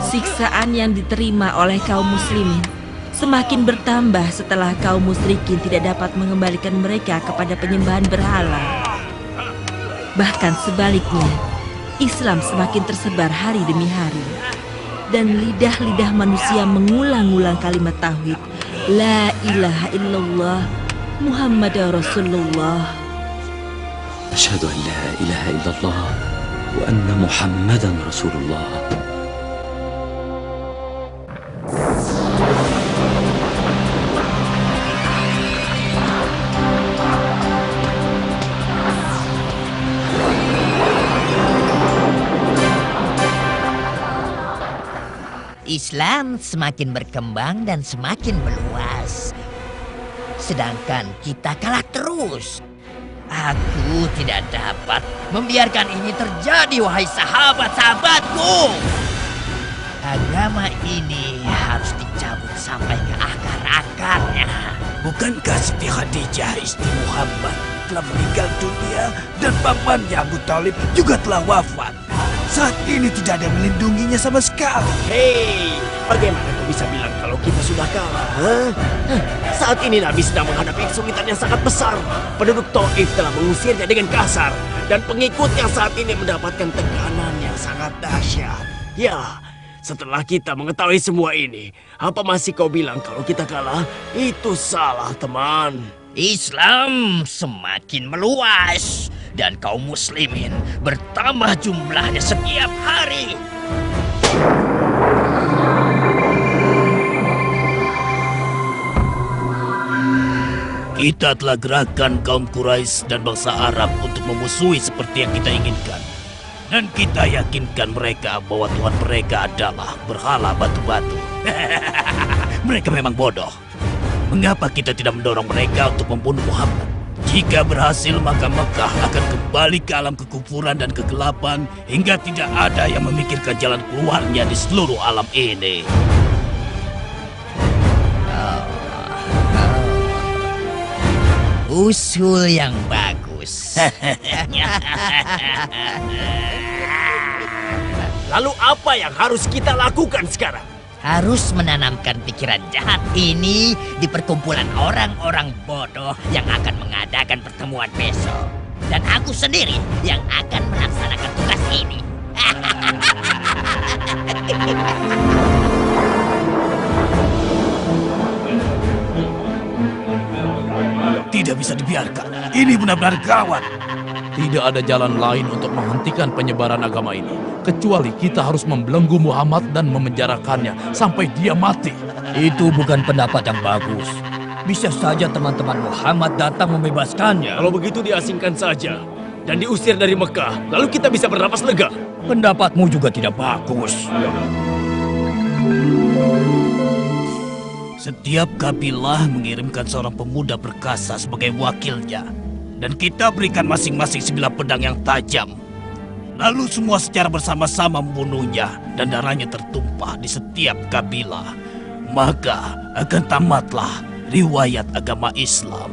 Siksaan yang diterima oleh kaum muslimin semakin bertambah setelah kaum musyrikin tidak dapat mengembalikan mereka kepada penyembahan berhala. Bahkan sebaliknya, Islam semakin tersebar hari demi hari. Dan lidah-lidah manusia mengulang-ulang kalimat tauhid, La ilaha illallah, Muhammad Rasulullah. Asyhadu an la ilaha illallah wa anna Muhammadan Rasulullah. Islam semakin berkembang dan semakin meluas. Sedangkan kita kalah terus. Aku tidak dapat membiarkan ini terjadi, wahai sahabat-sahabatku. Agama ini harus dicabut sampai ke akar-akarnya. Bukankah Siti Khadijah istri Muhammad telah meninggal dunia dan pamannya Abu Thalib juga telah wafat? Saat ini tidak ada yang melindunginya sama sekali. Hei, bagaimana kau bisa bilang kalau kita sudah kalah? Saat ini Nabi sedang menghadapi kesulitan yang sangat besar. Penduduk Taif telah mengusirnya dengan kasar. Dan pengikutnya saat ini mendapatkan tekanan yang sangat dahsyat. Ya, setelah kita mengetahui semua ini, apa masih kau bilang kalau kita kalah? Itu salah, teman. Islam semakin meluas. Dan kaum muslimin bertambah jumlahnya setiap hari. Kita telah gerakan kaum Quraisy dan bangsa Arab untuk memusuhi seperti yang kita inginkan. Dan kita yakinkan mereka bahwa Tuhan mereka adalah berhala batu-batu. Mereka memang bodoh. Mengapa kita tidak mendorong mereka untuk membunuh Muhammad? Jika berhasil, maka Mekah akan kembali ke alam kekufuran dan kegelapan hingga tidak ada yang memikirkan jalan keluarnya di seluruh alam ini. Usul yang bagus. Lalu apa yang harus kita lakukan sekarang? Harus menanamkan pikiran jahat ini di perkumpulan orang-orang bodoh yang akan mengadakan pertemuan besok. Dan aku sendiri yang akan melaksanakan tugas ini. Tidak bisa dibiarkan. Ini benar-benar gawat. Tidak ada jalan lain untuk menghentikan penyebaran agama ini, kecuali kita harus membelenggu Muhammad dan memenjarakannya sampai dia mati. Itu bukan pendapat yang bagus. Bisa saja teman-teman Muhammad datang membebaskannya. Kalau begitu diasingkan saja dan diusir dari Mekah, lalu kita bisa bernapas lega. Pendapatmu juga tidak bagus. Setiap kabilah mengirimkan seorang pemuda perkasa sebagai wakilnya. Dan kita berikan masing-masing sebilah pedang yang tajam. Lalu semua secara bersama-sama membunuhnya dan darahnya tertumpah di setiap kabilah. Maka akan tamatlah riwayat agama Islam.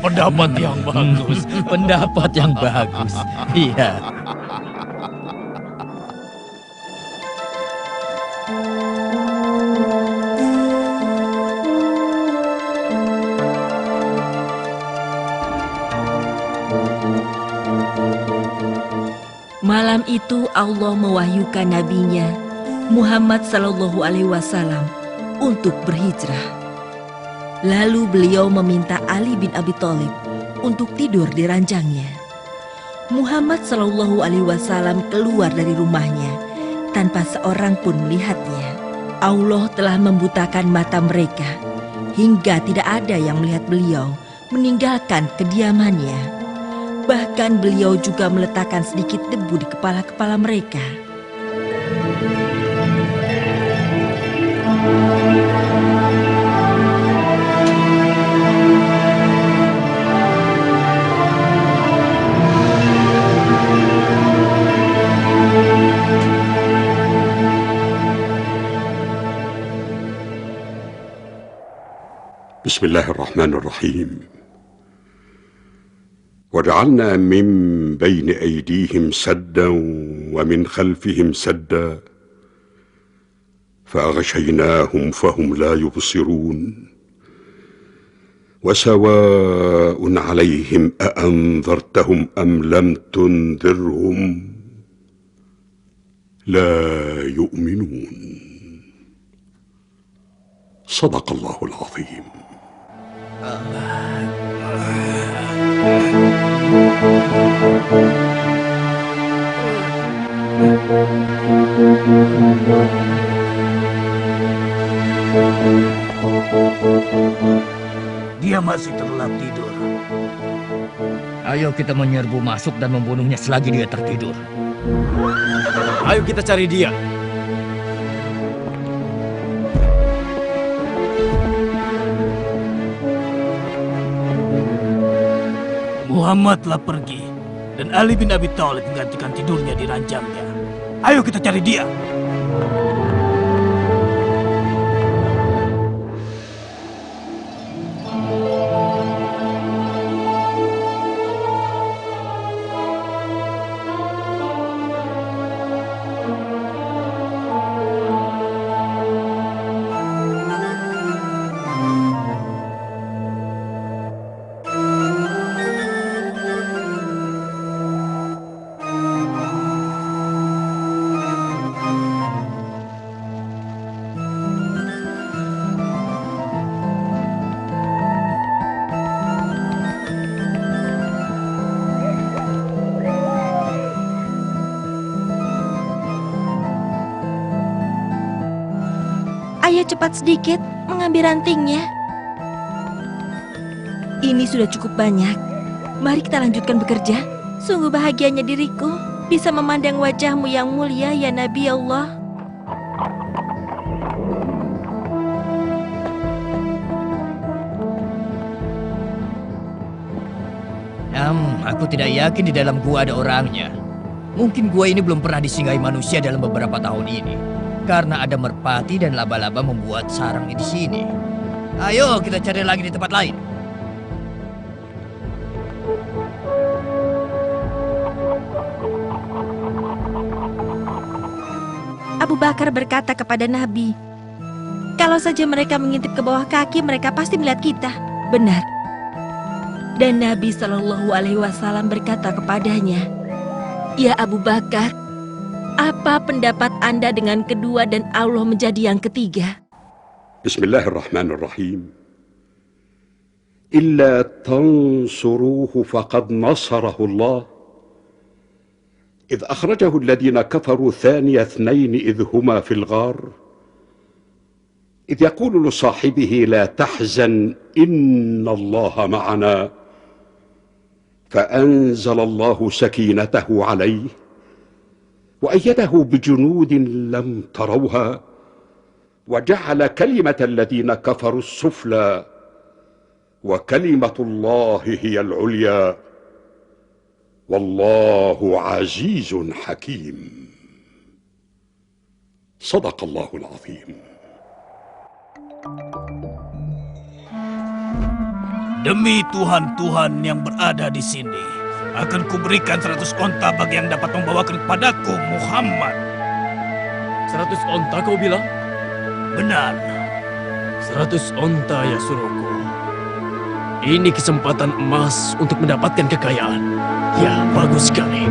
Pendapat yang bagus. Pendapat yang bagus. Iya. Malam itu Allah mewahyukan nabinya Muhammad Sallallahu Alaihi Wasallam untuk berhijrah. Lalu beliau meminta Ali bin Abi Thalib untuk tidur di ranjangnya. Muhammad Sallallahu Alaihi Wasallam keluar dari rumahnya tanpa seorang pun melihatnya. Allah telah membutakan mata mereka hingga tidak ada yang melihat beliau meninggalkan kediamannya. Bahkan beliau juga meletakkan sedikit debu di kepala-kepala mereka. Bismillahirrahmanirrahim. وجعلنا من بين أيديهم سدا ومن خلفهم سدا فأغشيناهم فهم لا يبصرون وسواء عليهم أأنذرتهم أم لم تنذرهم لا يؤمنون. صدق الله العظيم. Dia masih terlelap tidur. Ayo kita menyerbu masuk dan membunuhnya selagi dia tertidur. Ayo kita cari dia. Muhammad telah pergi dan Ali bin Abi Thalib menggantikan tidurnya di ranjangnya. Ayo kita cari dia. Ayo cepat sedikit mengambil rantingnya. Ini sudah cukup banyak. Mari kita lanjutkan bekerja. Sungguh bahagianya diriku bisa memandang wajahmu yang mulia ya Nabi Allah. Aku tidak yakin di dalam gua ada orangnya. Mungkin gua ini belum pernah disinggahi manusia dalam beberapa tahun ini. Karena ada merpati dan laba-laba membuat sarang di sini. Ayo kita cari lagi di tempat lain. Abu Bakar berkata kepada Nabi, kalau saja mereka mengintip ke bawah kaki, mereka pasti melihat kita. Benar. Dan Nabi Shallallahu Alaihi Wasallam berkata kepadanya, ya Abu Bakar, apa pendapat Anda dengan kedua dan Allah menjadi yang ketiga? Bismillahirrahmanirrahim. Illa tansuruhu faqad nasarahu Allah. إذ أخرجه الذين كفروا ثاني اثنين إذ هما في الغار إذ يقول لصاحبه لا تحزن إن الله معنا فأنزل الله سكينته عليه وأيده بجنود لم تروها وجعل كلمة الذين كفروا السفلى وكلمة الله هي العليا والله عزيز حكيم. صدق الله العظيم. Demi Tuhan-Tuhan yang berada di sini, akan kuberikan 100 onta bagi yang dapat membawakan kepadaku Muhammad. 100 onta kau bilang? Benar. 100 onta ya suruhku. Ini kesempatan emas untuk mendapatkan kekayaan. Ya, bagus sekali.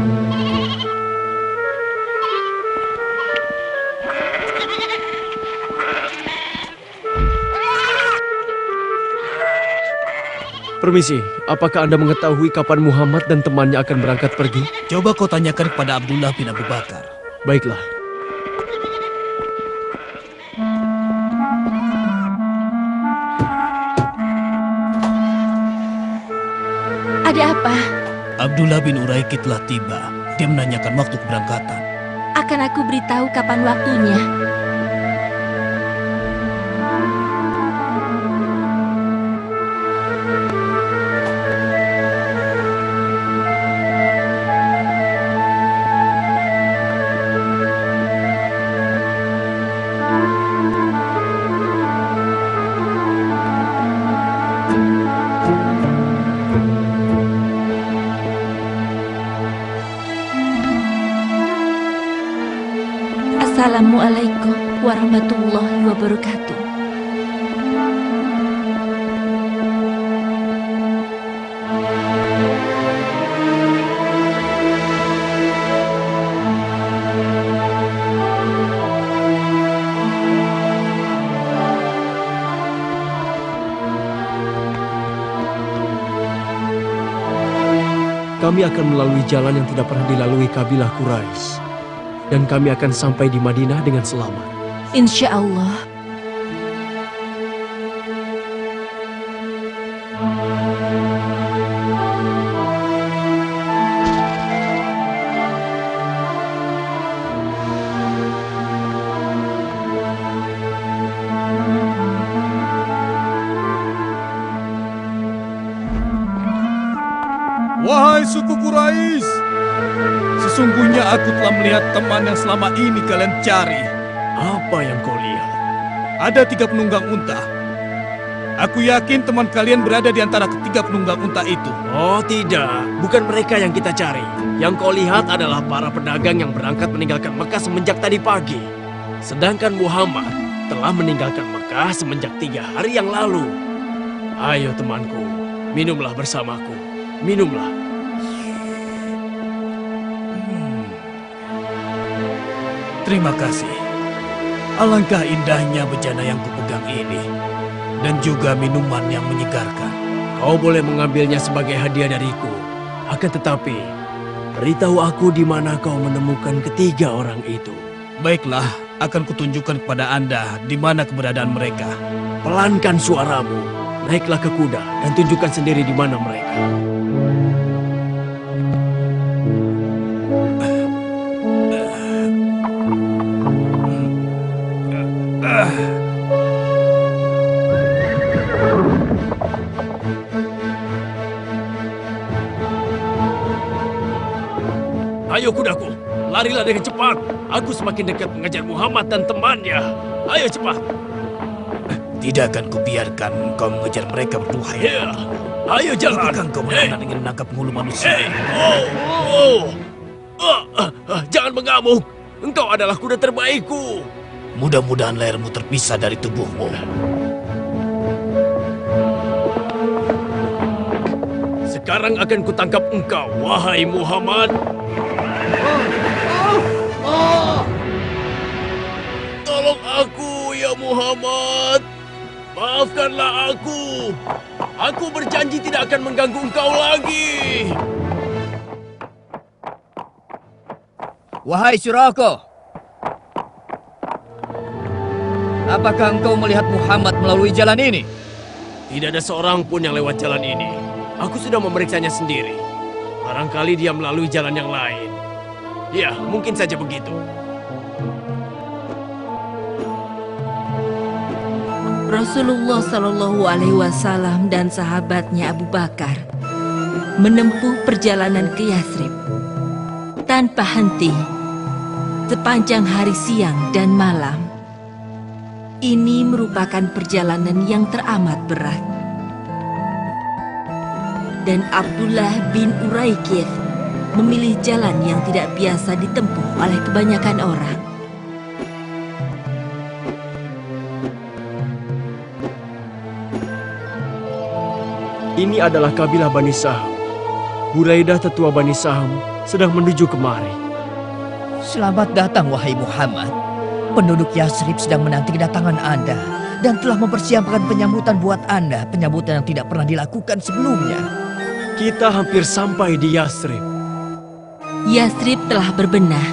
Permisi, apakah Anda mengetahui kapan Muhammad dan temannya akan berangkat pergi? Coba kau tanyakan kepada Abdullah bin Abu Bakar. Baiklah. Ada apa? Abdullah bin Uraikid telah tiba. Dia menanyakan waktu keberangkatan. Akan aku beritahu kapan waktunya. Assalamualaikum warahmatullahi wabarakatuh. Kami akan melalui jalan yang tidak pernah dilalui kabilah Quraisy. Dan kami akan sampai di Madinah dengan selamat. Insya Allah. Wahai suku Quraisy, sesungguhnya aku telah melihat teman yang selama ini kalian cari. Apa yang kau lihat? Ada 3 penunggang unta. Aku yakin teman kalian berada di antara ketiga penunggang unta itu. Oh tidak, bukan mereka yang kita cari. Yang kau lihat adalah para pedagang yang berangkat meninggalkan Mekah semenjak tadi pagi. Sedangkan Muhammad telah meninggalkan Mekah semenjak 3 hari yang lalu. Ayo temanku, minumlah bersamaku. Minumlah. Terima kasih. Alangkah indahnya bejana yang kupegang ini. Dan juga minuman yang menyegarkan. Kau boleh mengambilnya sebagai hadiah dariku. Akan tetapi, beritahu aku di mana kau menemukan ketiga orang itu. Baiklah, akan kutunjukkan kepada Anda di mana keberadaan mereka. Pelankan suaramu. Naiklah ke kuda dan tunjukkan sendiri di mana mereka. Ayo kudaku, larilah dengan cepat. Aku semakin dekat mengejar Muhammad dan temannya. Ayo cepat. Tidak akan kubiarkan kau mengejar mereka berdua. Ya, ayo jalan. Apakah kau benar ingin menangkap penghulu manusia? Jangan mengamuk. Engkau adalah kuda terbaikku. Mudah-mudahan lehermu terpisah dari tubuhmu. Sekarang akan kutangkap engkau, wahai Muhammad. Tolong aku, ya Muhammad. Maafkanlah aku. Aku berjanji tidak akan mengganggu engkau lagi. Wahai Suraka, apakah engkau melihat Muhammad melalui jalan ini? Tidak ada seorang pun yang lewat jalan ini. Aku sudah memeriksanya sendiri. Barangkali dia melalui jalan yang lain. Ya, mungkin saja begitu. Rasulullah Shallallahu Alaihi Wasallam dan sahabatnya Abu Bakar menempuh perjalanan ke Yathrib tanpa henti sepanjang hari siang dan malam. Ini merupakan perjalanan yang teramat berat. Dan Abdullah bin Uraikith memilih jalan yang tidak biasa ditempuh oleh kebanyakan orang. Ini adalah kabilah Bani Saham. Buraidah tetua Bani Saham sedang menuju kemari. Selamat datang wahai Muhammad. Penduduk Yathrib sedang menanti kedatangan Anda dan telah mempersiapkan penyambutan buat Anda, penyambutan yang tidak pernah dilakukan sebelumnya. Kita hampir sampai di Yathrib. Yathrib telah berbenah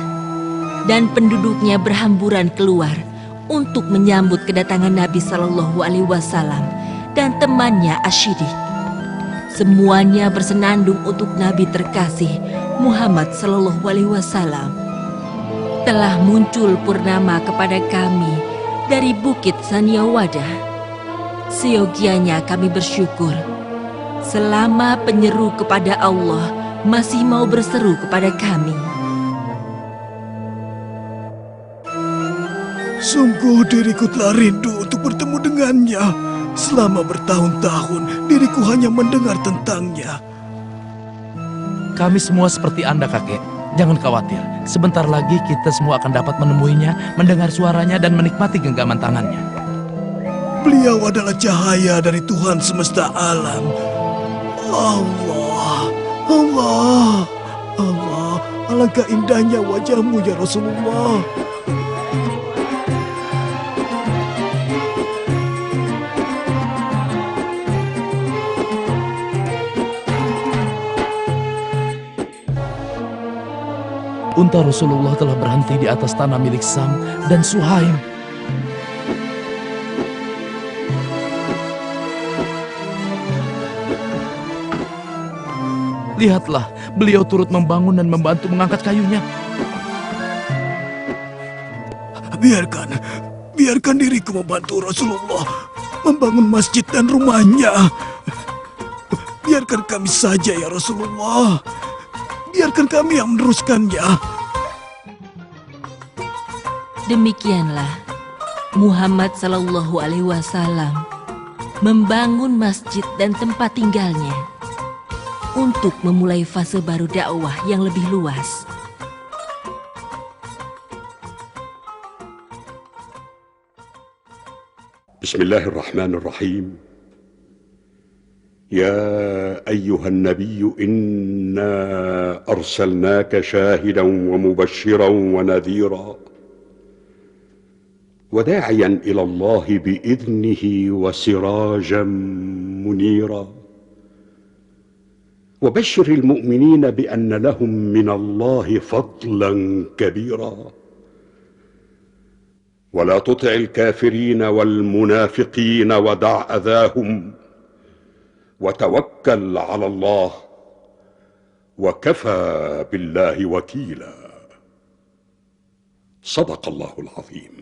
dan penduduknya berhamburan keluar untuk menyambut kedatangan Nabi Shallallahu Alaihi Wasallam dan temannya Ashidik. Semuanya bersenandung untuk Nabi terkasih Muhammad Shallallahu Alaihi Wasallam. Telah muncul purnama kepada kami dari Bukit Saniawadah. Seyogianya kami bersyukur selama penyeru kepada Allah masih mau berseru kepada kami. Sungguh diriku telah rindu untuk bertemu dengannya. Selama bertahun-tahun diriku hanya mendengar tentangnya. Kami semua seperti Anda, kakek. Jangan khawatir, sebentar lagi kita semua akan dapat menemuinya, mendengar suaranya dan menikmati genggaman tangannya. Beliau adalah cahaya dari Tuhan semesta alam. Allah, Allah, Allah, alangkah indahnya wajahmu ya Rasulullah. Unta Rasulullah telah berhenti di atas tanah milik Sam dan Suhaim. Lihatlah, beliau turut membangun dan membantu mengangkat kayunya. Biarkan diriku membantu Rasulullah membangun masjid dan rumahnya. Biarkan kami saja ya Rasulullah. Biarkan kami yang meneruskannya. Demikianlah Muhammad Sallallahu Alaihi Wasallam membangun masjid dan tempat tinggalnya untuk memulai fase baru dakwah yang lebih luas. Bismillahirrahmanirrahim. يا أيها النبي إنا أرسلناك شاهدا ومبشرا ونذيرا وداعيا إلى الله بإذنه وسراجا منيرا وبشر المؤمنين بأن لهم من الله فضلا كبيرا ولا تطع الكافرين والمنافقين ودع أذاهم وتوكل على الله وكفى بالله وكيلا. صدق الله العظيم.